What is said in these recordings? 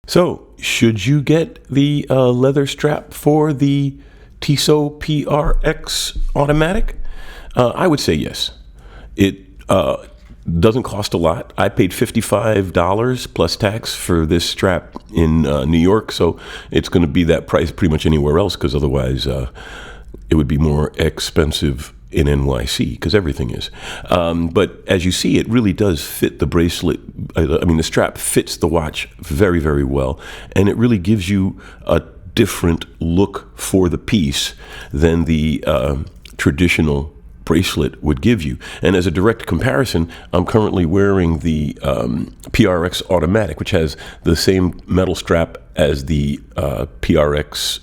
So, should you get the leather strap for the Tissot PRX automatic? I would say yes. It doesn't cost a lot. I paid $55 plus tax for this strap in New York, so it's going to be that price pretty much anywhere else, because otherwise it would be more expensive in NYC, because everything is. But as you see, it really does fit the bracelet. I mean, the strap fits the watch very, very well, and it really gives you a different look for the piece than the traditional bracelet would give you. And as a direct comparison, I'm currently wearing the PRX automatic, which has the same metal strap as the PRX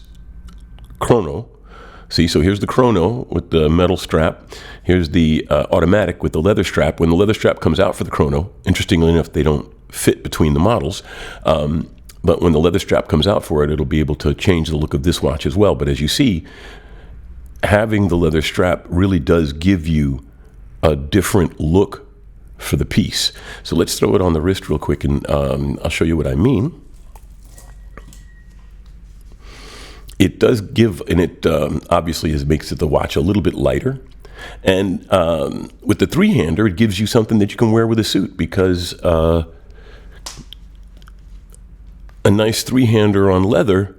chrono. See, so here's the chrono with the metal strap. Here's the automatic with the leather strap. When the leather strap comes out for the chrono, interestingly enough, they don't fit between the models. But when the leather strap comes out for it, it'll be able to change the look of this watch as well. But as you see, having the leather strap really does give you a different look for the piece. So let's throw it on the wrist real quick, and I'll show you what I mean. It does give, and it obviously makes the watch a little bit lighter. And with the three-hander, it gives you something that you can wear with a suit, because a nice three-hander on leather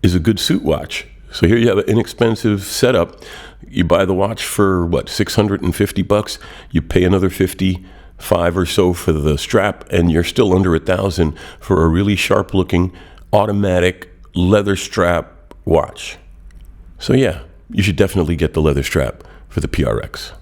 is a good suit watch. So here you have an inexpensive setup. You buy the watch for what, $650? You pay another $55 or so for the strap, and you're still under $1,000 for a really sharp-looking automatic leather strap watch. So yeah, you should definitely get the leather strap for the PRX.